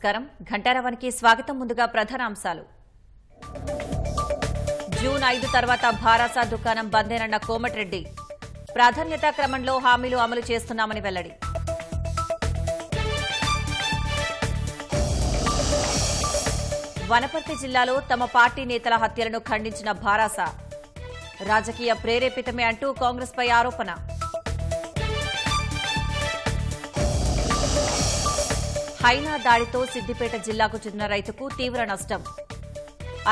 నమస్కారం. ఘంటారావానికి స్వాగతం. ముందుగా ప్రధాన అంశాలు. జూన్ 5 తర్వాత భారాసా దుకాణం బందేనన్న కోమటిరెడ్డి. ప్రాధాన్యతా క్రమంలో హామీలు అమలు చేస్తున్నామని వెల్లడి. వనపర్తి జిల్లాలో తమ పార్టీ నేతల హత్యలను ఖండించిన భారాసా. రాజకీయ ప్రేరేపితమే అంటూ కాంగ్రెస్పై ఆరోపణ. హైనా దాడితో సిద్దిపేట జిల్లాకు చెందిన రైతుకు తీవ్ర నష్టం.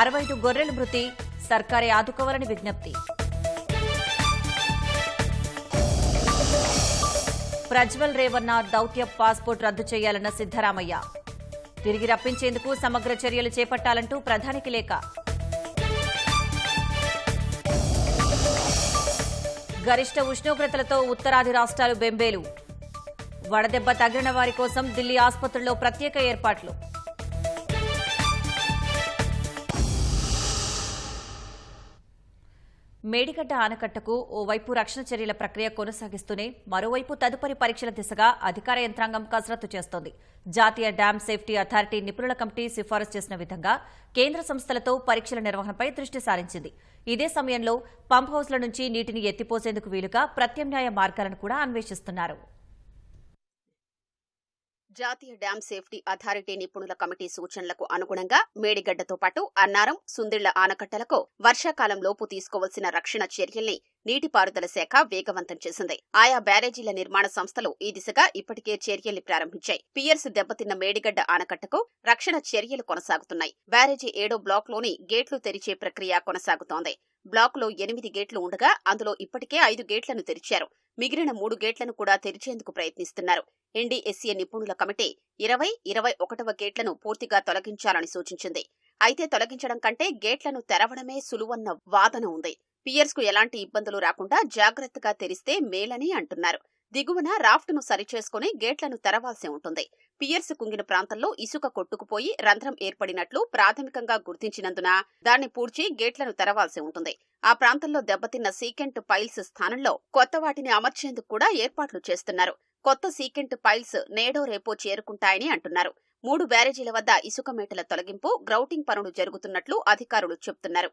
65 గొర్రెలు మృతి. సర్కారే ఆదుకోవాలని విజ్ఞప్తి. ప్రజ్వల్ రేవన్న దౌత్య పాస్పోర్ట్ రద్దు చేయాలన్న సిద్దరామయ్య. తిరిగి రప్పించేందుకు సమగ్ర చర్యలు చేపట్టాలంటూ ప్రధానికి లేఖ. గరిష్ట ఉష్ణోగ్రతలతో ఉత్తరాది రాష్ట్రాలు బెంబేలు. వడదెబ్బ తగిలిన వారి కోసం ఢిల్లీ ఆసుపత్రుల్లో ప్రత్యేక ఏర్పాట్లు. మేడిగడ్డ ఆనకట్టకు ఓవైపు రక్షణ చర్యల ప్రక్రియ కొనసాగిస్తూనే మరోవైపు తదుపరి పరీక్షల దిశగా అధికార యంత్రాంగం కసరత్తు చేస్తోంది. జాతీయ డ్యామ్ సేఫ్టీ అథారిటీ నిపుణుల కమిటీ సిఫారసు చేసిన విధంగా కేంద్ర సంస్థలతో పరీక్షల నిర్వహణపై దృష్టి సారించింది. ఇదే సమయంలో పంప్ హౌస్ల నుంచి నీటిని ఎత్తిపోసేందుకు వీలుగా ప్రత్యామ్నాయ మార్గాలను కూడా అన్వేషిస్తున్నారు. జాతీయ డ్యామ్ సేఫ్టీ అథారిటీ నిపుణుల కమిటీ సూచనలకు అనుగుణంగా మేడిగడ్డతో పాటు అన్నారం, సుందిళ్ల ఆనకట్టలకు వర్షాకాలంలోపు తీసుకోవాల్సిన రక్షణ చర్యల్ని నీటిపారుదల శాఖ వేగవంతం చేసింది. ఆయా బ్యారేజీల నిర్మాణ సంస్థలు ఈ దిశగా ఇప్పటికే చర్యల్ని ప్రారంభించాయి. పియర్స్ దెబ్బతిన్న మేడిగడ్డ ఆనకట్టకు రక్షణ చర్యలు కొనసాగుతున్నాయి. బ్యారేజీ 7వ బ్లాక్లోని గేట్లు తెరిచే ప్రక్రియ కొనసాగుతోంది. బ్లాకులో 8 గేట్లు ఉండగా అందులో ఇప్పటికే 5 గేట్లను తెరిచారు. మిగిలిన 3 గేట్లను కూడా తెరిచేందుకు ప్రయత్నిస్తున్నారు. ఎన్డీఎస్ఏ నిపుణుల కమిటీ 20, 21వ గేట్లను పూర్తిగా తొలగించాలని సూచించింది. అయితే తొలగించడం కంటే గేట్లను తెరవడమే సులువన్న వాదన ఉంది. పియర్స్ కు ఎలాంటి ఇబ్బందులు రాకుండా జాగ్రత్తగా తెరిస్తే మేలని అంటున్నారు. దిగువన రాఫ్ట్ను సరిచేసుకుని గేట్లను తెరవాల్సి ఉంటుంది. పియర్స్ కుంగిన ప్రాంతంలో ఇసుక కొట్టుకుపోయి రంధ్రం ఏర్పడినట్లు ప్రాథమికంగా గుర్తించినందున దాన్ని పూడ్చి గేట్లను తెరవాల్సి ఉంటుంది. ఆ ప్రాంతంలో దెబ్బతిన్న సీకెంట్ పైల్స్ స్థానంలో కొత్త వాటిని అమర్చేందుకు కూడా ఏర్పాట్లు చేస్తున్నారు. కొత్త సీకెంట్ పైల్స్ నేడో రేపో చేరుకుంటాయని అంటున్నారు. 3 బ్యారేజీల వద్ద ఇసుక మేటల తొలగింపు, గ్రౌటింగ్ పనులు జరుగుతున్నట్లు అధికారులు చెబుతున్నారు.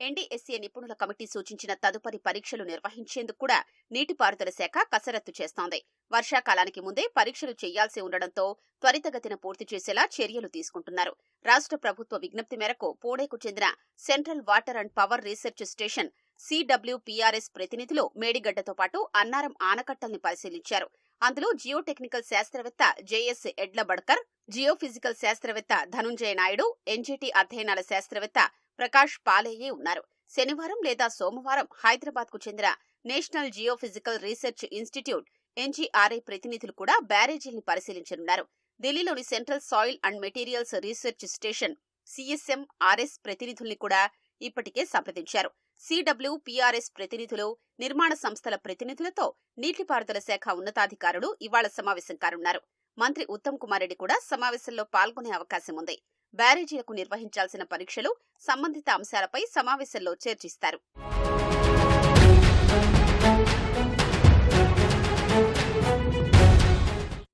ఎన్డీఎస్ఏ నిపుణుల కమిటీ సూచించిన తదుపరి పరీక్షలు నిర్వహించేందుకు కూడా నీటిపారుదల శాఖ కసరత్తు చేస్తోంది. వర్షాకాలానికి ముందే పరీక్షలు చేయాల్సి ఉండడంతో త్వరితగతిన పూర్తి చేసేలా చర్యలు తీసుకుంటున్నారు. రాష్ట్ర ప్రభుత్వ విజ్ఞప్తి మేరకు పూణేకు చెందిన central water and power research station CWPRS ప్రతినిధులు మేడిగడ్డతో పాటు అన్నారం ఆనకట్టల్ని పరిశీలించారు. అందులో జియోటెక్నికల్ శాస్త్రవేత్త జేఎస్ ఎడ్లబడ్కర్, జియోఫిజికల్ శాస్త్రవేత్త ధనుంజయ నాయుడు, ఎన్జీటీ అధ్యయనాల శాస్త్రవేత్త ప్రకాష్ పాలేయే ఉన్నారు. శనివారం లేదా సోమవారం హైదరాబాద్ కు చెందిన national geophysical research institute NGRI ప్రతినిధులు కూడా బ్యారేజీల్ని పరిశీలించనున్నారు. ఢిల్లీలోని central soil and materials research station CSMRS ప్రతినిధుల్ని కూడా ఇప్పటికే సంప్రదించారు. CWPRS ప్రతినిధులు, నిర్మాణ సంస్థల ప్రతినిధులతో నీటిపారుదల శాఖ ఉన్నతాధికారులు ఇవాళ సమావేశం కానున్నారు. మంత్రి ఉత్తమ్ కుమార్ రెడ్డి కూడా సమావేశంలో పాల్గొనే అవకాశం ఉంది. బ్యారేజీలకు నిర్వహించాల్సిన పరీక్షలు, సంబంధిత అంశాలపై సమావేశంలో చర్చిస్తారు.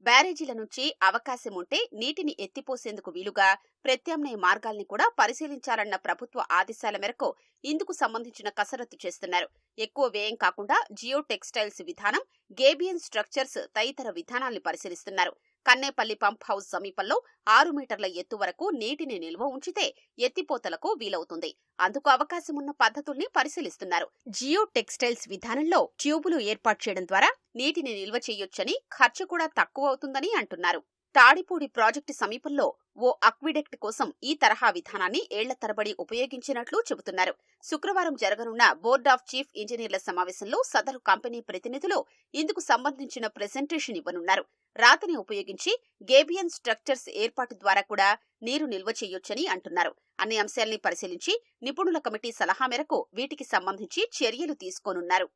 బ్యారేజీల నుంచి అవకాశం ఉంటే నీటిని ఎత్తిపోసేందుకు వీలుగా ప్రత్యామ్నాయ మార్గాల్ని కూడా పరిశీలించాలన్న ప్రభుత్వ ఆదేశాల మేరకు ఇందుకు సంబంధించిన కసరత్తు చేస్తున్నారు. ఎక్కువ వ్యయం కాకుండా జియో టెక్స్టైల్స్ విధానం, గేబియన్ స్ట్రక్చర్స్ తదితర విధానాల్ని పరిశీలిస్తున్నారు. కన్నేపల్లి పంప్ హౌస్ సమీపంలో 6 మీటర్ల ఎత్తు వరకు నీటిని నిల్వ ఉంచితే ఎత్తిపోతలకు వీలవుతుంది. అందుకు అవకాశమున్న పద్ధతుల్ని పరిశీలిస్తున్నారు. జియో టెక్స్టైల్స్ విధానంలో ట్యూబులు ఏర్పాటు చేయడం ద్వారా నీటిని నిల్వ చేయొచ్చని, ఖర్చు కూడా తక్కువ అవుతుందని అంటున్నారు. తాడిపూడి ప్రాజెక్టు సమీపంలో ఓ అక్విడెక్ట్ కోసం ఈ తరహా విధానాన్ని ఏళ్ల తరబడి ఉపయోగించినట్లు చెబుతున్నారు. శుక్రవారం జరగనున్న బోర్డ్ ఆఫ్ చీఫ్ ఇంజనీర్ల సమావేశంలో సదరు కంపెనీ ప్రతినిధులు ఇందుకు సంబంధించిన ప్రెజెంటేషన్ ఇవ్వనున్నారు. రాతిని ఉపయోగించి గేబియన్ స్ట్రక్చర్స్ ఏర్పాటు ద్వారా కూడా నీరు నిల్వ చేయొచ్చని అంటున్నారు. అన్ని అంశాల్ని పరిశీలించి నిపుణుల కమిటీ సలహా మేరకు వీటికి సంబంధించి చర్యలు తీసుకోనున్నారు.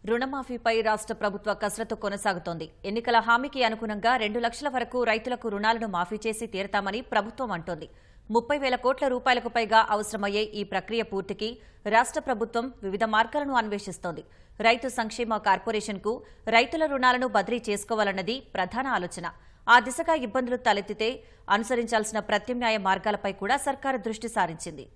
రుణమాఫీపై రాష్ట్ర ప్రభుత్వ కసరత్తు కొనసాగుతోంది. ఎన్నికల హామీకి అనుగుణంగా 2 లక్షల వరకు రైతులకు రుణాలను మాఫీ చేసి తీరతామని ప్రభుత్వం అంటోంది. 30,000 కోట్ల రూపాయలకు పైగా అవసరమయ్యే ఈ ప్రక్రియ పూర్తికి రాష్ట్ర ప్రభుత్వం వివిధ మార్గాలను అన్వేషిస్తోంది. రైతు సంక్షేమ కార్పొరేషన్కు రైతుల రుణాలను బదిలీ చేసుకోవాలన్నది ప్రధాన ఆలోచన. ఆ దిశగా ఇబ్బందులు తలెత్తితే అనుసరించాల్సిన ప్రత్యామ్నాయ మార్గాలపై కూడా సర్కారు దృష్టి సారించింది.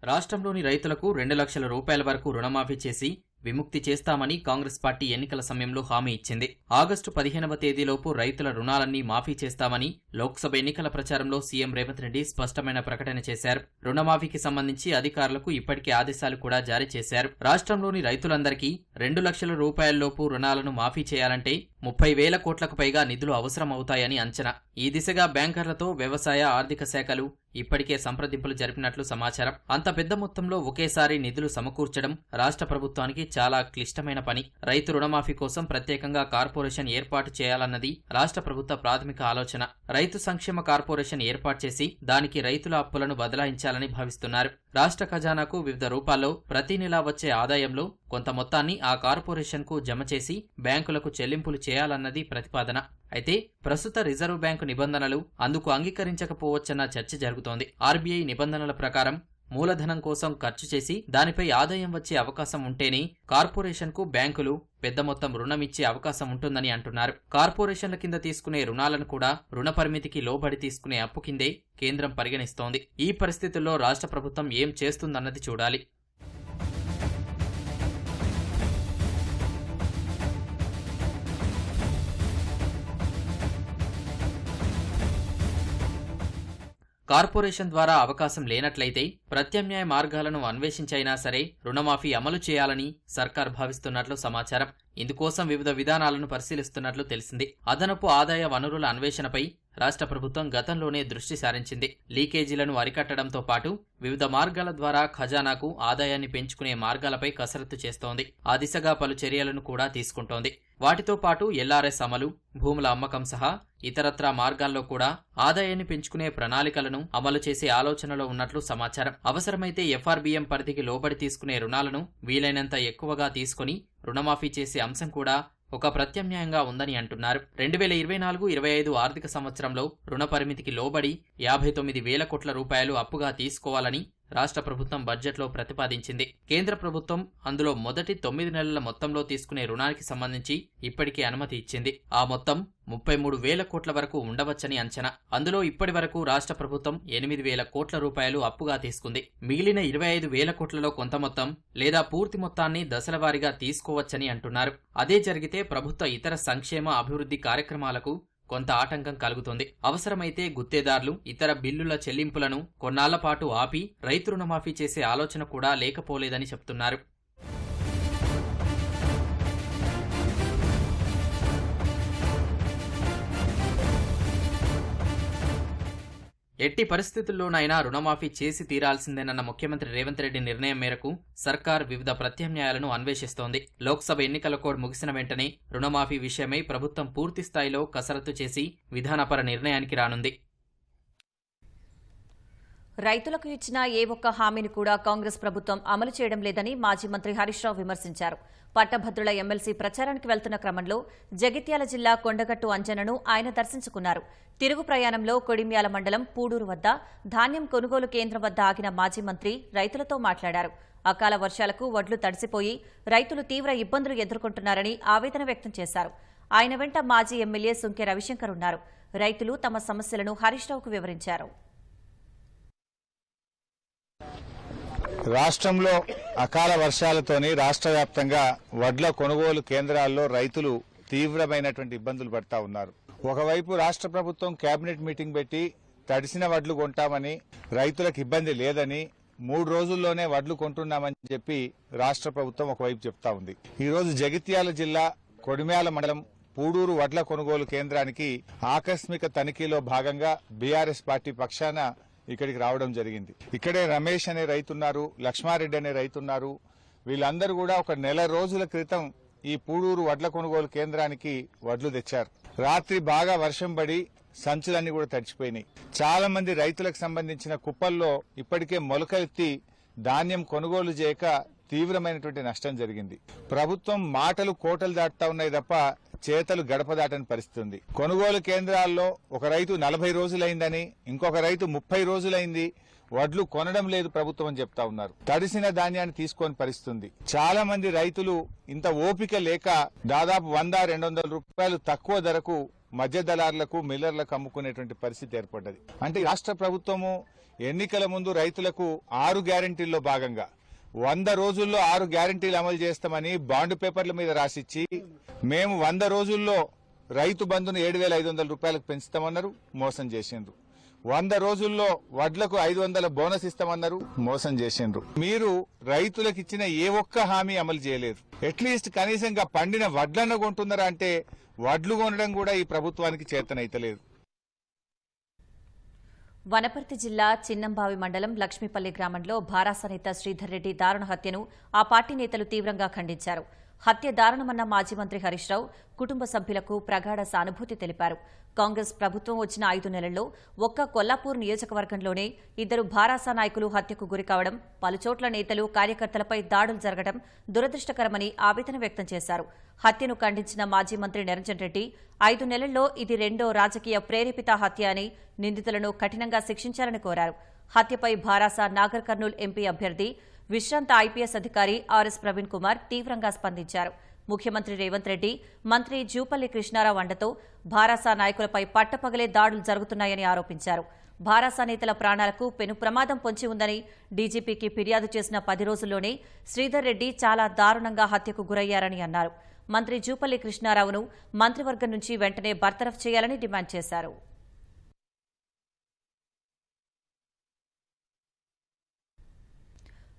రాష్ట్రంలోని రైతులకు 2 లక్షల రూపాయల వరకు రుణమాఫీ చేసి విముక్తి చేస్తామని కాంగ్రెస్ పార్టీ ఎన్నికల సమయంలో హామీ ఇచ్చింది. ఆగస్టు 15వ తేదీలోపు రైతుల రుణాలన్నీ మాఫీ చేస్తామని లోక్సభ ఎన్నికల ప్రచారంలో సీఎం రేవంత్ రెడ్డి స్పష్టమైన ప్రకటన చేశారు. రుణమాఫీకి సంబంధించి అధికారులకు ఇప్పటికే ఆదేశాలు కూడా జారీ చేశారు. రాష్ట్రంలోని రైతులందరికీ 2 లక్షల రూపాయలలోపు రుణాలను మాఫీ చేయాలంటే 30,000 కోట్లకు పైగా నిధులు అవసరమవుతాయని అంచనా. ఈ దిశగా బ్యాంకర్లతో వ్యవసాయ, ఆర్థిక శాఖలు ఇప్పటికే సంప్రదింపులు జరిపినట్లు సమాచారం. అంత పెద్ద మొత్తంలో ఒకేసారి నిధులు సమకూర్చడం రాష్ట్ర ప్రభుత్వానికి చాలా క్లిష్టమైన పని. రైతు రుణమాఫీ కోసం ప్రత్యేకంగా కార్పొరేషన్ ఏర్పాటు చేయాలన్నది రాష్ట్ర ప్రభుత్వ ప్రాథమిక ఆలోచన. రైతు సంక్షేమ కార్పొరేషన్ ఏర్పాటు చేసి దానికి రైతుల అప్పులను బదలాయించాలని భావిస్తున్నారు. రాష్ట్ర ఖజానాకు వివిధ రూపాల్లో ప్రతి నెలా వచ్చే ఆదాయంలో కొంత మొత్తాన్ని ఆ కార్పొరేషన్కు జమ చేసి బ్యాంకులకు చెల్లింపులు చేయాలన్నది ప్రతిపాదన. అయితే ప్రస్తుత రిజర్వ్ బ్యాంకు నిబంధనలు అందుకు అంగీకరించకపోవచ్చన్న చర్చ జరుగుతోంది. ఆర్బీఐ నిబంధనల ప్రకారం మూలధనం కోసం ఖర్చు చేసి దానిపై ఆదాయం వచ్చే అవకాశం ఉంటేనే కార్పొరేషన్కు బ్యాంకులు పెద్ద మొత్తం రుణమిచ్చే అవకాశం ఉంటుందని అంటున్నారు. కార్పొరేషన్ల కింద తీసుకునే రుణాలను కూడా రుణ పరిమితికి లోబడి తీసుకునే అప్పు కిందే కేంద్రం పరిగణిస్తోంది. ఈ పరిస్థితుల్లో రాష్ట్ర ప్రభుత్వం ఏం చేస్తుందన్నది చూడాలి. కార్పొరేషన్ ద్వారా అవకాశం లేనట్లయితే ప్రత్యామ్నాయ మార్గాలను అన్వేషించైనా సరే రుణమాఫీ అమలు చేయాలని సర్కార్ భావిస్తున్నట్లు సమాచారం. ఇందుకోసం వివిధ విధానాలను పరిశీలిస్తున్నట్లు తెలిసింది. అదనపు ఆదాయ వనరుల అన్వేషణపై రాష్ట్ర ప్రభుత్వం గతంలోనే దృష్టి సారించింది. లీకేజీలను అరికట్టడంతో పాటు వివిధ మార్గాల ద్వారా ఖజానాకు ఆదాయాన్ని పెంచుకునే మార్గాలపై కసరత్తు చేస్తోంది. ఆ దిశగా పలు చర్యలను కూడా తీసుకుంటోంది. వాటితో పాటు ఎల్ఆర్ఎస్ అమలు, భూముల అమ్మకం సహా ఇతరత్రా మార్గాల్లో కూడా ఆదాయాన్ని పెంచుకునే ప్రణాళికలను అమలు చేసే ఆలోచనలో ఉన్నట్లు సమాచారం. అవసరమైతే ఎఫ్ఆర్బీఎం పరిధికి లోబడి తీసుకునే రుణాలను వీలైనంత ఎక్కువగా తీసుకుని రుణమాఫీ చేసే అంశం కూడా ఒక ప్రత్యామ్నాయంగా ఉందని అంటున్నారు. 2024-25 ఆర్థిక సంవత్సరంలో రుణ పరిమితికి లోబడి 59,000 కోట్ల రూపాయలు అప్పుగా తీసుకోవాలని రాష్ట్ర ప్రభుత్వం బడ్జెట్లో ప్రతిపాదించింది. కేంద్ర ప్రభుత్వం అందులో మొదటి 9 నెలల మొత్తంలో తీసుకునే రుణానికి సంబంధించి ఇప్పటికే అనుమతి ఇచ్చింది. ఆ మొత్తం 33,000 కోట్ల వరకు ఉండవచ్చని అంచనా. అందులో ఇప్పటి వరకు రాష్ట్ర ప్రభుత్వం 8,000 కోట్ల రూపాయలు అప్పుగా తీసుకుంది. మిగిలిన 25,000 కోట్లలో కొంత మొత్తం లేదా పూర్తి మొత్తాన్ని దశలవారీగా తీసుకోవచ్చని అంటున్నారు. అదే జరిగితే ప్రభుత్వ ఇతర సంక్షేమ, అభివృద్ధి కార్యక్రమాలకు కొంత ఆటంకం కలుగుతుంది. అవసరమైతే గుత్తేదారులు ఇతర బిల్లుల చెల్లింపులను కొన్నాళ్ల పాటు ఆపి రైతు రుణమాఫీ చేసే ఆలోచన కూడా లేకపోలేదని చెప్తున్నారు. ఎట్టి పరిస్థితుల్లోనైనా రుణమాఫీ చేసి తీరాల్సిందేనన్న ముఖ్యమంత్రి రేవంత్ రెడ్డి నిర్ణయం మేరకు సర్కార్ వివిధ ప్రత్యామ్నాయాలను అన్వేషిస్తోంది. లోక్సభ ఎన్నికల కోడ్ ముగిసిన వెంటనే రుణమాఫీ విషయమై ప్రభుత్వం పూర్తి స్థాయిలో కసరత్తు చేసి విధానపర నిర్ణయానికి రానుంది. రైతులకు ఇచ్చిన ఏ ఒక్క హామీని కూడా కాంగ్రెస్ ప్రభుత్వం అమలు చేయడం లేదని మాజీ మంత్రి హరీష్ రావు విమర్శించారు. పట్టభద్రుల ఎమ్మెల్సీ ప్రచారానికి వెళ్తున్న క్రమంలో జగిత్యాల జిల్లా కొండగట్టు అంజనను ఆయన దర్శించుకున్నారు. తిరుగు ప్రయాణంలో కొడిమ్యాల మండలం పూడూరు వద్ద ధాన్యం కొనుగోలు కేంద్రం వద్ద ఆగిన మాజీ మంత్రి రైతులతో మాట్లాడారు. అకాల వర్షాలకు వడ్లు తడిసిపోయి రైతులు తీవ్ర ఇబ్బందులు ఎదుర్కొంటున్నారని ఆవేదన వ్యక్తం చేశారు. ఆయన వెంట మాజీ ఎమ్మెల్యే సుంకె రవిశంకర్ ఉన్నారు. రైతులు తమ సమస్యలను హరీష్ రావుకు వివరించారు. రాష్ట్రంలో అకాల వర్షాలతోని రాష్ట్ర వ్యాప్తంగా వడ్ల కొనుగోలు కేంద్రాల్లో రైతులు తీవ్రమైనటువంటి ఇబ్బందులు పడతా ఉన్నారు. ఒకవైపు రాష్ట్ర ప్రభుత్వం కేబినెట్ మీటింగ్ పెట్టి తడిసిన వడ్లు కొంటామని, రైతులకు ఇబ్బంది లేదని, 3 రోజుల్లోనే వడ్లు కొంటున్నామని చెప్పి రాష్ట్ర ప్రభుత్వం ఒకవైపు చెప్తా ఉంది. ఈ రోజు జగిత్యాల జిల్లా కొడిమ్యాల మండలం పూడూరు వడ్ల కొనుగోలు కేంద్రానికి ఆకస్మిక తనిఖీలో భాగంగా బీఆర్ఎస్ పార్టీ పక్షాన ఇక్కడికి రావడం జరిగింది. ఇక్కడే రమేష్ అనే రైతున్నారు, లక్ష్మారెడ్డి అనే రైతున్నారు. వీళ్ళందరూ కూడా ఒక నెల రోజుల క్రితం ఈ పూడూరు వడ్ల కొనుగోలు కేంద్రానికి వడ్లు తెచ్చారు. రాత్రి బాగా వర్షం పడి సంచులన్నీ కూడా తడిచిపోయినాయి. చాలా మంది రైతులకు సంబంధించిన కుప్పల్లో ఇప్పటికే మొలకెత్తి ధాన్యం కొనుగోలు చేయక తీవ్రమైనటువంటి నష్టం జరిగింది. ప్రభుత్వం మాటలు కోటలు దాటుతా ఉన్నాయి తప్ప చేతలు గడప దాటని పరిస్థితి ఉంది. కొనుగోలు కేంద్రాల్లో ఒక రైతు 40 రోజులైందని, ఇంకొక రైతు 30 రోజులైంది, వడ్లు కొనడం లేదు ప్రభుత్వం అని చెప్తా ఉన్నారు. తడిసిన ధాన్యాన్ని తీసుకొని పరిస్థితుంది. చాలా మంది రైతులు ఇంత ఓపిక లేక దాదాపు 100-200 రూపాయలు తక్కువ ధరకు మధ్య దళారులకు, మిల్లర్లకు అమ్ముకునేటువంటి పరిస్థితి ఏర్పడ్డది. అంటే రాష్ట్ర ప్రభుత్వము ఎన్నికల ముందు రైతులకు 6 గ్యారెంటీల్లో భాగంగా 100 రోజుల్లో 6 గ్యారెంటీలు అమలు చేస్తామని బాండ్ పేపర్ల మీద రాసిచ్చి, మేము 100 రోజుల్లో రైతు బంధును 7,500 రూపాయలకు పెంచుతామన్నారు, మోసం చేసిండ్రు. 100 రోజుల్లో వడ్లకు 500 బోనస్ ఇస్తామన్నారు, మోసం చేసిండ్రు. మీరు రైతులకు ఇచ్చిన ఏ ఒక్క హామీ అమలు చేయలేదు. అట్లీస్ట్ కనీసంగా పండిన వడ్లన్న కొంటున్నారా అంటే వడ్లు కొనడం కూడా ఈ ప్రభుత్వానికి చేతనైతలేదు. వనపర్తి జిల్లా చిన్నంబావి మండలం లక్ష్మీపల్లి గ్రామంలో భారాస నేత శ్రీధర్ రెడ్డి దారుణ హత్యను ఆ పార్టీ నేతలు తీవ్రంగా ఖండించారు. హత్య దారుణమన్న మాజీ మంత్రి హరీష్ రావు కుటుంబ సభ్యులకు ప్రగాఢ సానుభూతి తెలిపారు. కాంగ్రెస్ ప్రభుత్వం వచ్చిన 5 నెలల్లో ఒక్క కొల్లాపూర్ నియోజకవర్గంలోనే 2 భారాస నాయకులు హత్యకు గురికావడం, పలుచోట్ల నేతలు, కార్యకర్తలపై దాడులు జరగడం దురదృష్టకరమని ఆవేదన వ్యక్తం చేశారు. హత్యను ఖండించిన మాజీ మంత్రి నిరంజన్ రెడ్డి 5 నెలల్లో ఇది 2వ రాజకీయ ప్రేరేపిత హత్య అని, నిందితులను కఠినంగా శిక్షించాలని కోరారు. హత్యపై భారాస నాగర్ కర్నూల్ ఎంపీ అభ్యర్థి విశ్రాంత ఐపీఎస్ అధికారి ఆర్ఎస్ ప్రవీణ్ కుమార్ తీవ్రంగా స్పందించారు. ముఖ్యమంత్రి రేవంత్ రెడ్డి, మంత్రి జూపల్లి కృష్ణారావు అండతో భారాస నాయకులపై పట్టపగలే దాడులు జరుగుతున్నాయని ఆరోపించారు. భారాస నేతల ప్రాణాలకు పెను ప్రమాదం పొంచి ఉందని, డీజీపీకి ఫిర్యాదు చేసిన 10 రోజుల్లోనే శ్రీధర్ రెడ్డి చాలా దారుణంగా హత్యకు గురయ్యారని అన్నారు. మంత్రి జూపల్లి కృష్ణారావును మంత్రివర్గం నుంచి వెంటనే బర్తరఫ్ చేయాలని డిమాండ్ చేశారు.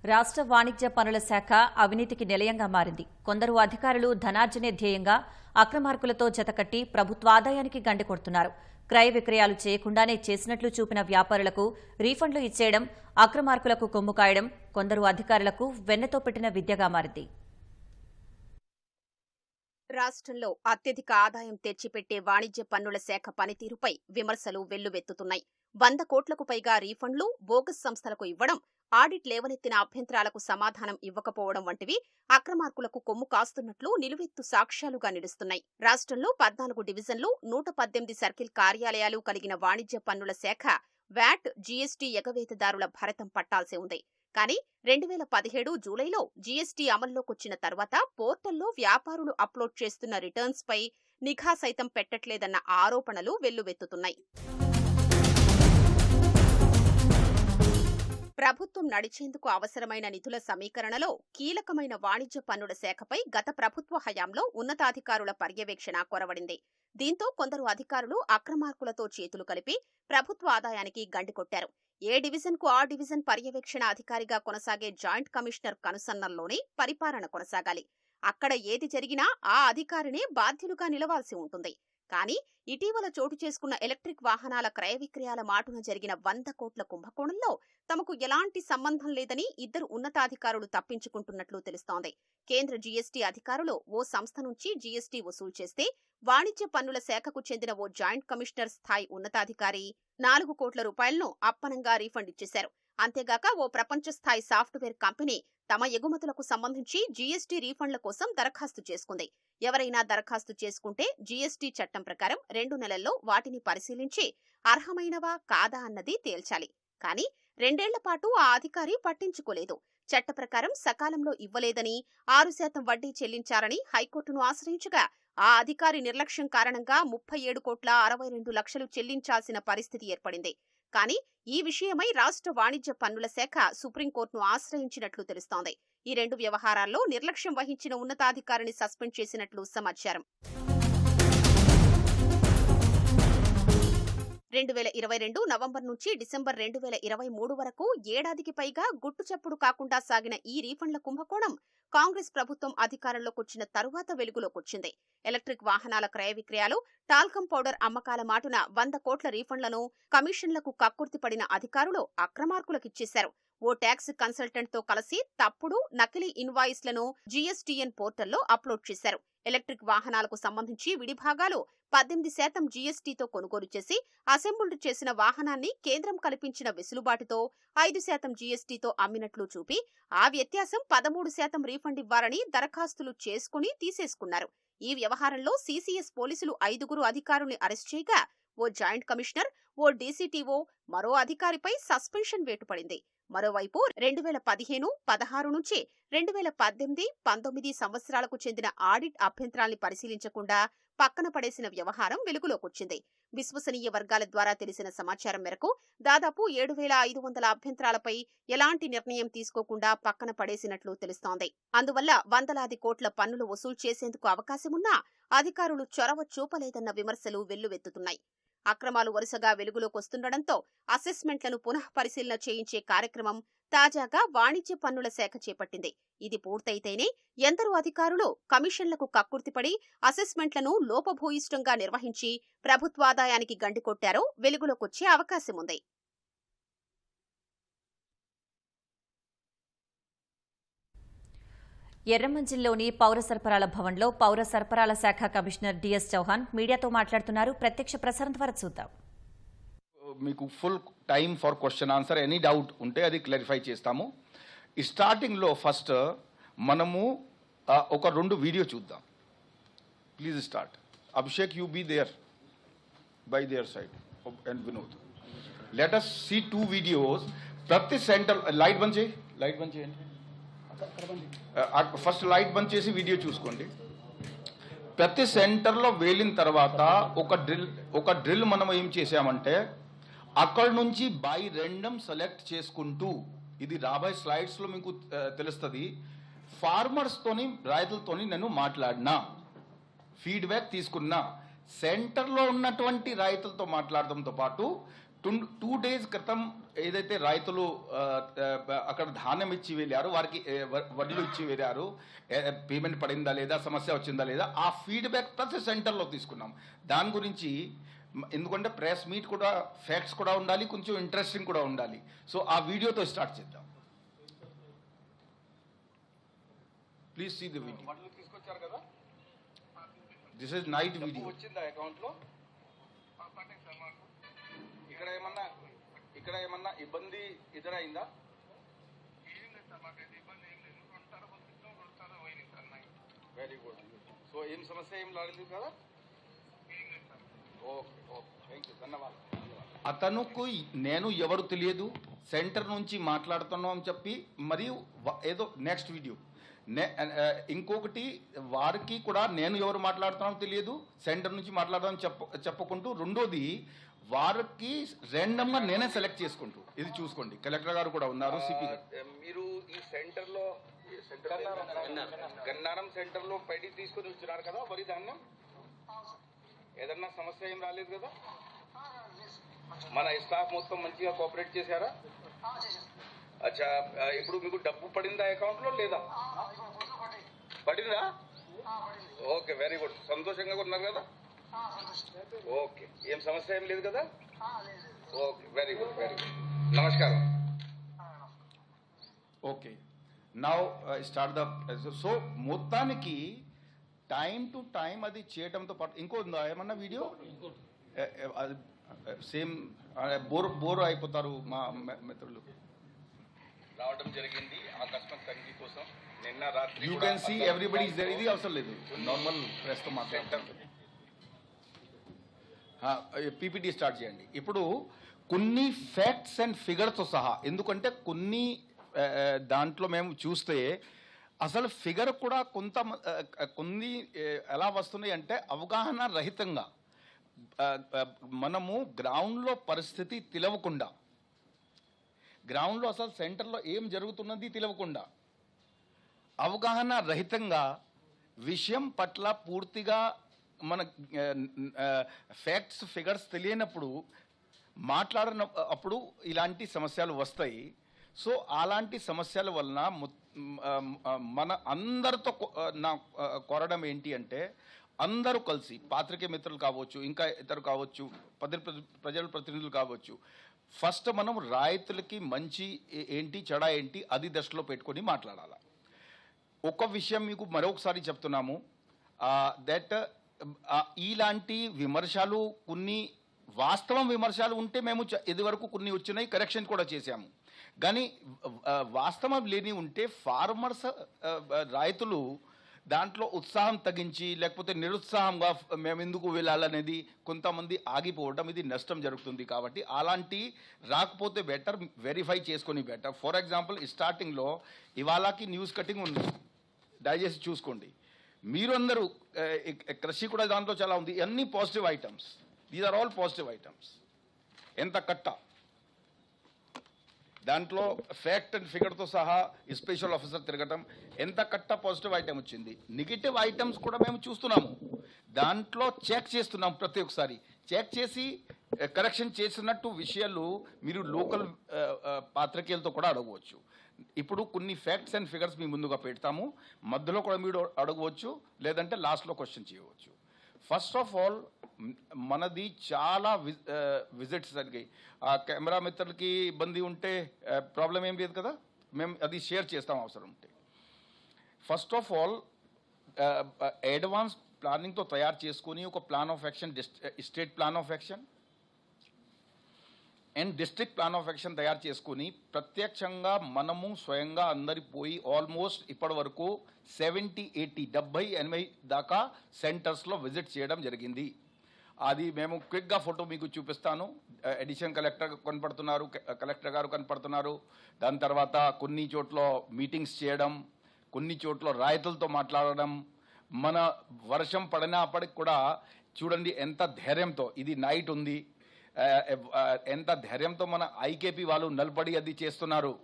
రాష్ట్ర వాణిజ్య పనుల శాఖ అవినీతికి నిలయంగా మారింది. కొందరు అధికారులు ధనార్జనే ధ్యేయంగా అక్రమార్కులతో జతకట్టి ప్రభుత్వ ఆదాయానికి గండి కొడుతున్నారు. క్రయ విక్రయాలు చేయకుండానే చేసినట్లు చూపిన వ్యాపారులకు రీఫండ్లు ఇచ్చేయడం, అక్రమార్కులకు కొమ్ము కాయడం కొందరు అధికారులకు వెన్నతో పెట్టిన విద్యగా మారింది. రాష్ట్రంలో అత్యధిక ఆదాయం తెచ్చిపెట్టే వాణిజ్య పన్నుల శాఖ పనితీరుపై విమర్శలు వెల్లువెత్తుతున్నాయి. 100 కోట్లకు పైగా రీఫండ్లు బోగస్ సంస్థలకు ఇవ్వడం, ఆడిట్ లేవనెత్తిన అభ్యంతరాలకు సమాధానం ఇవ్వకపోవడం వంటివి అక్రమార్కులకు కొమ్ము కాస్తున్నట్లు నిలువెత్తు సాక్ష్యాలుగా నిలుస్తున్నాయి. రాష్ట్రంలో 14 డివిజన్లు, 118 సర్కిల్ కార్యాలయాలు కలిగిన వాణిజ్య పన్నుల శాఖ వ్యాట్, జీఎస్టీ ఎగవేతదారుల భరతం పట్టాల్సి ఉంది. కానీ 2017 జూలైలో జీఎస్టీ అమల్లోకొచ్చిన తర్వాత పోర్టల్లో వ్యాపారులు అప్లోడ్ చేస్తున్న రిటర్న్స్ పై నిఘా సైతం పెట్టట్లేదన్న ఆరోపణలు వెల్లువెత్తుతున్నాయి. ప్రభుత్వం నడిచేందుకు అవసరమైన నిధుల సమీకరణలో కీలకమైన వాణిజ్య పన్నుల శాఖపై గత ప్రభుత్వ హయాంలో ఉన్నతాధికారుల పర్యవేక్షణ కొరవడింది. దీంతో కొందరు అధికారులు అక్రమార్కులతో చేతులు కలిపి ప్రభుత్వ ఆదాయానికి గండికొట్టారు. ఏ డివిజన్కు ఆ డివిజన్ పర్యవేక్షణ అధికారిగా కొనసాగే జాయింట్ కమిషనర్ కనుసన్నల్లోనే పరిపాలన కొనసాగాలి. అక్కడ ఏది జరిగినా ఆ అధికారినే బాధ్యులుగా నిలవాల్సి ఉంటుంది. కానీ ఇటీవల చోటు చేసుకున్న ఎలక్ట్రిక్ వాహనాల క్రయ విక్రయాల మాటున జరిగిన 100 కోట్ల కుంభకోణంలో తమకు ఎలాంటి సంబంధం లేదని 2 ఉన్నతాధికారులు తప్పించుకుంటున్నట్లు తెలుస్తోంది. కేంద్ర జీఎస్టీ అధికారులు ఓ సంస్థ నుంచి జీఎస్టీ వసూలు చేస్తే వాణిజ్య పన్నుల శాఖకు చెందిన ఓ జాయింట్ కమిషనర్ స్థాయి ఉన్నతాధికారి 4 కోట్ల రూపాయలను అప్పనంగా రీఫండ్ ఇచ్చేశారు. అంతేగాక ఓ ప్రపంచ స్థాయి సాఫ్ట్వేర్ కంపెనీ తమ ఎగుమతులకు సంబంధించి జీఎస్టీ రీఫండ్ల కోసం దరఖాస్తు చేసుకుంది. ఎవరైనా దరఖాస్తు చేసుకుంటే జీఎస్టీ చట్టం ప్రకారం 2 నెలల్లో వాటిని పరిశీలించి అర్హమైనవా కాదా అన్నది తేల్చాలి. కానీ 2 ఏళ్ల పాటు ఆ అధికారి పట్టించుకోలేదు. చట్ట ప్రకారం సకాలంలో ఇవ్వలేదని, 6% వడ్డీ చెల్లించారని హైకోర్టును ఆశ్రయించగా ఆ అధికారి నిర్లక్ష్యం కారణంగా 37,62,00,000 చెల్లించాల్సిన పరిస్థితి ఏర్పడింది. కానీ ఈ విషయమై రాష్ట్ర వాణిజ్య పన్నుల శాఖ సుప్రీంకోర్టును ఆశ్రయించినట్లు తెలుస్తోంది. ఈ 2 వ్యవహారాల్లో నిర్లక్ష్యం వహించిన ఉన్నతాధికారిని సస్పెండ్ చేసినట్లు సమాచారం. 2022 నవంబర్ నుంచి డిసెంబర్ 2023 వరకు ఏడాదికి పైగా గుట్టుచప్పుడు కాకుండా సాగిన ఈ రీఫండ్ల కుంభకోణం కాంగ్రెస్ ప్రభుత్వం అధికారంలోకొచ్చిన తరువాత వెలుగులోకొచ్చింది. ఎలక్ట్రిక్ వాహనాల క్రయ విక్రయాలు, టాల్కమ్ పౌడర్ అమ్మకాల మాటున 100 కోట్ల రీఫండ్లను కమిషన్లకు కక్కుర్తిపడిన అధికారులు అక్రమార్కులకిచ్చేశారు. ఓ ట్యాక్స్ కన్సల్టెంట్ తో కలిసి తప్పుడు నకిలీ ఇన్వాయిస్లను జీఎస్టీఎన్ పోర్టల్లో అప్లోడ్ చేశారు. ఎలక్ట్రిక్ వాహనాలకు సంబంధించి విడిభాగాలు 18% జీఎస్టీతో కొనుగోలు చేసి అసెంబుల్డ్ చేసిన వాహనాన్ని కేంద్రం కల్పించిన వెసులుబాటుతో 5% జీఎస్టీతో అమ్మినట్లు చూపి ఆ వ్యత్యాసం 13% రీఫండ్ ఇవ్వాలని దరఖాస్తులు చేసుకుని తీసేసుకున్నారు. ఈ వ్యవహారంలో సీసీఎస్ పోలీసులు 5 అధికారుల్ని అరెస్ట్ చేయగా ఓ జాయింట్ కమిషనర్, ఓ డీసీటీఓ, మరో అధికారిపై సస్పెన్షన్ వేటు పడింది. మరోవైపు 2015, 16 నుంచి 2018, 19 సంవత్సరాలకు చెందిన ఆడిట్ అభ్యంతరాల్ని పరిశీలించకుండా పక్కన పడేసిన వ్యవహారం వెలుగులోకొచ్చింది. విశ్వసనీయ వర్గాల ద్వారా తెలిసిన సమాచారం మేరకు దాదాపు 7,500 అభ్యంతరాలపై ఎలాంటి నిర్ణయం తీసుకోకుండా పక్కన పడేసినట్లు తెలుస్తోంది. అందువల్ల వందలాది కోట్ల పన్నులు వసూలు చేసేందుకు అవకాశమున్నా అధికారులు చొరవ చూపలేదన్న విమర్శలు వెల్లువెత్తుతున్నాయి. అక్రమాలు వరుసగా వెలుగులోకొస్తుండటంతో అసెస్మెంట్లను పునః పరిశీలన చేయించే కార్యక్రమం తాజాగా వాణిజ్య పన్నుల శాఖ చేపట్టింది. ఇది పూర్తయితేనే ఎందరో అధికారులు కమిషన్లకు కక్కుర్తిపడి అసెస్మెంట్లను లోపభూయిష్టంగా నిర్వహించి ప్రభుత్వాదాయానికి గండికొట్టారో వెలుగులోకొచ్చే అవకాశముంది. ఎర్రమంజిల్లోని పౌర సరఫరాల భవన్లో పౌర సరఫరాల శాఖ కమిషనర్ డిఎస్ చౌహాన్ మీడియాతో మాట్లాడుతున్నారు. ప్రత్యక్ష ప్రసారం ద్వారా చూద్దాం. మీకు full time for question answer, any doubt ఉంటే అది క్లారిఫై చేస్తాము. స్టార్టింగ్లో ఫస్ట్ మనము ఒక 2 వీడియో చూద్దాం. Please start. Abhishek, you be there by their side and Vinod. Let us see 2 videos. ప్రతి సెంటర్ లైట్ బంద్ చేయండి. ఫస్ట్ లైట్ బంద్ చేసి వీడియో చూసుకోండి. ప్రతి సెంటర్లో వెళ్ళిన తర్వాత ఒక డ్రిల్ మనం ఏం చేసామంటే అక్కడ నుంచి బై రెండమ్ సెలెక్ట్ చేసుకుంటూ, ఇది రాబోయే స్లైడ్స్లో మీకు తెలుస్తుంది, ఫార్మర్స్తోని రైతులతోని నేను మాట్లాడినా, ఫీడ్బ్యాక్ తీసుకున్నా. సెంటర్లో ఉన్నటువంటి రైతులతో మాట్లాడడంతో పాటు 2 days క్రితం ఏదైతే రైతులు అక్కడ ధాన్యం ఇచ్చి వెళ్ళారు, వారికి వడ్లు ఇచ్చి వెళ్ళారు, పేమెంట్ పడిందా లేదా, సమస్య వచ్చిందా లేదా, ఆ ఫీడ్బ్యాక్ ప్రతి సెంటర్లో తీసుకున్నాం. దాని గురించి ఎందుకంటే ప్రెస్ మీట్ కూడా ఫ్యాక్ట్స్ కూడా ఉండాలి, కొంచెం ఇంట్రెస్టింగ్ కూడా ఉండాలి. సో ఆ వీడియోతో స్టార్ట్ చేద్దాం. Please see the video. తీసుకొచ్చారు కదా, దిస్ ఇస్ నైట్ వీడియో. వచ్చిందా అకౌంట్లో? ఇక్కడ ఏమన్నా ఇబ్బంది ఎదురైందా? Very good. సో ఏం సమస్య ఏం రాలేదు కదా? ఓకే, థ్యాంక్ యూ, ధన్యవాదాలు. అతనుకు నేను ఎవరు తెలియదు, సెంటర్ నుంచి మాట్లాడుతున్నాం అని చెప్పి, మరియు ఏదో నెక్స్ట్ వీడియో ఇంకొకటి వారికి కూడా నేను ఎవరు మాట్లాడుతున్నానో తెలియదు, సెంటర్ నుంచి మాట్లాడదాం చెప్పుకుంటూ, రెండోది వారికి ర్యాండమ్గా నేనే సెలెక్ట్ చేసుకుంటూ. ఇది చూసుకోండి, కలెక్టర్ గారు కూడా ఉన్నారు, సిపి గారు. మీరు ఈ సెంటర్లో గన్నారం సెంటర్లో పైడి తీసుకొని వచ్చినారు కదా, వరి ధాన్యం, ఏదన్నా సమస్య ఏం రాలేదు కదా? మన స్టాఫ్ మొత్తం మంచిగా కోఆపరేట్ చేశారా? అచ్చా, ఇప్పుడు మీకు డబ్బు పడిందా అకౌంట్లో లేదా? పడిందా? Okay, very good. సంతోషంగా ఉన్నారు కదా? ఓకే, ఏం సమస్య ఏం లేదు కదా? Okay, very good. నమస్కారం. Okay, now start the. So మొత్తానికి టైం టు టైం అది చేయడంతో పాటు ఇంకో ఏమన్నా వీడియో సేమ్ బోర్ అయిపోతారు మా మిత్రులు. రావడం జరిగింది ఆ కస్టమర్ తనిఖీ కోసం. నిన్న రాత్రి you can see everybody is there. ఇది అవసరం లేదు, నార్మల్ ప్రెస్తో మాట్లాడతాం. పీపీటీ స్టార్ట్ చేయండి. ఇప్పుడు కొన్ని ఫ్యాక్ట్స్ అండ్ ఫిగర్స్తో సహా, ఎందుకంటే కొన్ని దాంట్లో మేము చూస్తే అసలు ఫిగర్ కూడా కొన్ని ఎలా వస్తున్నాయి అంటే అవగాహన రహితంగా, మనము గ్రౌండ్లో పరిస్థితి తెలియకుండా, గ్రౌండ్లో అసలు సెంటర్లో ఏం జరుగుతున్నది తెలియకుండా, అవగాహన రహితంగా విషయం పట్ల పూర్తిగా మన ఫ్యాక్ట్స్ ఫిగర్స్ తెలియనప్పుడు మాట్లాడినప్పుడు ఇలాంటి సమస్యలు వస్తాయి. సో అలాంటి సమస్యల వలన మన అందరితో నా కోరడం ఏంటి అంటే, అందరూ కలిసి, పాత్రికేయ మిత్రులు కావచ్చు, ఇంకా ఇతరు కావచ్చు, ప్రజల ప్రతినిధులు కావచ్చు, ఫస్ట్ మనం రైతులకి మంచి ఏంటి చెడ ఏంటి అది దశలో పెట్టుకొని మాట్లాడాలి. ఒక విషయం మీకు మరొకసారి చెప్తున్నాము, దట్ ఇలాంటి విమర్శలు కొన్ని వాస్తవం విమర్శలు ఉంటే మేము ఇది వరకు కొన్ని వచ్చినాయి, కరెక్షన్ కూడా చేశాము. కానీ వాస్తవం లేని ఉంటే ఫార్మర్స్ రైతులు దాంట్లో ఉత్సాహం తగ్గించి లేకపోతే నిరుత్సాహంగా మేము ఎందుకు వెళ్ళాలనేది కొంతమంది ఆగిపోవడం, ఇది నష్టం జరుగుతుంది. కాబట్టి అలాంటి రాకపోతే బెటర్, వెరిఫై చేసుకొని బెటర్. ఫర్ ఎగ్జాంపుల్ స్టార్టింగ్లో ఇవాళకి న్యూస్ కటింగ్ ఉంది, దయచేసి చూసుకోండి. మీరు అందరూ కృషి కూడా దాంట్లో చాలా ఉంది, అన్ని positive items, these are all positive items. ఎంత కట్ట దాంట్లో ఫ్యాక్ట్ అండ్ ఫిగర్తో సహా స్పెషల్ ఆఫీసర్ తిరగటం, ఎంత కట్ట పాజిటివ్ ఐటమ్ వచ్చింది. నెగిటివ్ ఐటమ్స్ కూడా మేము చూస్తున్నాము, దాంట్లో చెక్ చేస్తున్నాం. ప్రతి ఒక్కసారి చెక్ చేసి కరెక్షన్ చేసినట్టు విషయాలు మీరు లోకల్ పాత్రికేయులతో కూడా అడగవచ్చు. ఇప్పుడు కొన్ని ఫ్యాక్ట్స్ అండ్ ఫిగర్స్ మీ ముందుగా పెడతాము, మధ్యలో కూడా మీరు అడగవచ్చు, లేదంటే లాస్ట్లో క్వశ్చన్ చేయవచ్చు. ఫస్ట్ ఆఫ్ ఆల్ మనది చాలా విజిట్స్ జరిగాయి. ఆ కెమెరా మిత్రులకి ఇబ్బంది ఉంటే ప్రాబ్లం ఏం లేదు కదా, మేము అది షేర్ చేస్తాం అవసరం ఉంటే. ఫస్ట్ ఆఫ్ ఆల్ అడ్వాన్స్ ప్లానింగ్తో తయారు చేసుకొని ఒక plan of action, state plan of action and district plan of action తయారు చేసుకుని ప్రత్యక్షంగా మనము స్వయంగా అందరి పోయి ఆల్మోస్ట్ ఇప్పటి వరకు 70-80 దాకా సెంటర్స్లో విజిట్ చేయడం జరిగింది. అది మేము క్విక్గా ఫోటో మీకు చూపిస్తాను. అడిషనల్ కలెక్టర్ కనపడుతున్నారు, కలెక్టర్ గారు కనపడుతున్నారు. దాని తర్వాత కొన్ని చోట్ల మీటింగ్స్ చేయడం, కొన్ని చోట్ల రైతులతో మాట్లాడడం. మన వర్షం పడినప్పటికి కూడా చూడండి ఎంత ధైర్యంతో, ఇది నైట్ ఉంది, ఎంత ధైర్యంతో మన ఐకేపీ వాళ్ళు నిలబడి అది చేస్తున్నారు.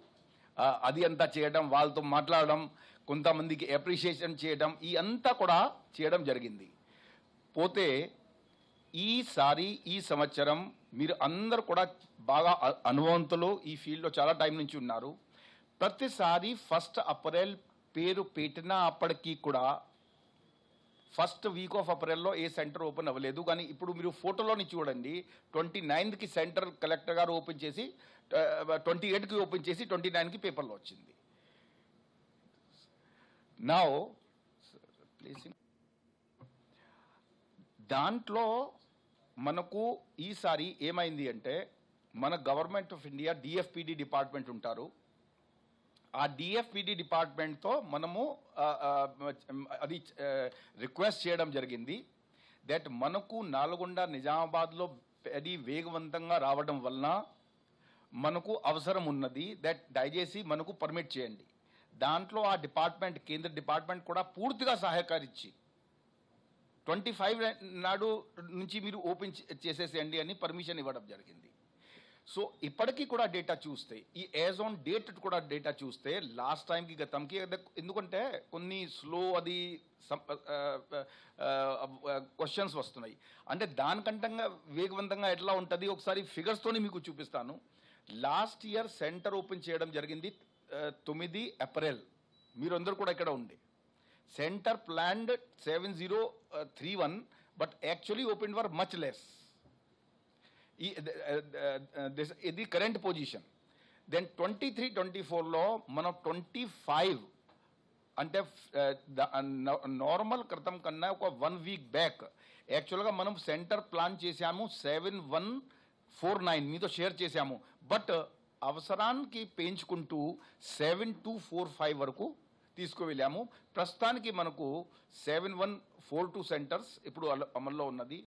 అది అంతా చేయడం, వాళ్ళతో మాట్లాడడం, కొంతమందికి అప్రిషియేషన్ చేయడం, ఈ అంతా కూడా చేయడం జరిగింది. పోతే ఈసారి ఈ సంవత్సరం మీరు అందరు కూడా బాగా అనుభవంతులు, ఈ ఫీల్డ్లో చాలా టైం నుంచి ఉన్నారు. ప్రతిసారి 1 ఏప్రిల్ పేరు పెట్టినప్పటికీ కూడా ఫస్ట్ వీక్ ఆఫ్ ఏప్రిల్లో ఏ సెంటర్ ఓపెన్ అవ్వలేదు. కానీ ఇప్పుడు మీరు ఫోటోలోని చూడండి, 29కి సెంటర్ కలెక్టర్ గారు ఓపెన్ చేసి 28కి ఓపెన్ చేసి 29కి పేపర్లో వచ్చింది. నౌ దాంట్లో మనకు ఈసారి ఏమైంది అంటే, మన గవర్నమెంట్ ఆఫ్ ఇండియా డిఎఫ్పిడి డిపార్ట్మెంట్ ఉంటారు. ఆ డిఎఫ్పిడి డిపార్ట్మెంట్తో మనము అది రిక్వెస్ట్ చేయడం జరిగింది దట్ మనకు నల్గొండ, నిజామాబాద్లో అది వేగవంతంగా రావడం వలన మనకు అవసరం ఉన్నది, దట్ దయచేసి మనకు పర్మిట్ చేయండి. దాంట్లో ఆ డిపార్ట్మెంట్, కేంద్ర డిపార్ట్మెంట్ కూడా పూర్తిగా సహకరించి 25 నాడు నుంచి మీరు ఓపెన్ చేసేసేయండి అని పర్మిషన్ ఇవ్వడం జరిగింది. సో ఇప్పటికీ కూడా డేటా చూస్తే, ఈ యాజ్ ఆన్ డేట్ కూడా డేటా చూస్తే లాస్ట్ టైంకి గతంకి, ఎందుకంటే కొన్ని స్లో అది క్వశ్చన్స్ వస్తున్నాయి అంటే దానికంటంగా వేగవంతంగా ఎట్లా ఉంటుంది ఒకసారి ఫిగర్స్తోని మీకు చూపిస్తాను. లాస్ట్ ఇయర్ సెంటర్ ఓపెన్ చేయడం జరిగింది 9 ఏప్రిల్. మీరు అందరూ కూడా ఇక్కడ ఉండే centre planned 7031 but actually open for much less. ఇది కరెంట్ పొజిషన్. దెన్ 23-24లో మనం 25 అంటే నార్మల్ క్రితం కన్నా ఒక 1 వీక్ బ్యాక్ యాక్చువల్గా మనం సెంటర్ ప్లాన్ చేశాము 7149 మీతో షేర్ చేశాము. బట్ అవసరానికి పెంచుకుంటూ 7245 వరకు తీసుకువెళ్ళాము. ప్రస్తుతానికి మనకు 7142 సెంటర్స్ ఇప్పుడు అమల్లో ఉన్నది.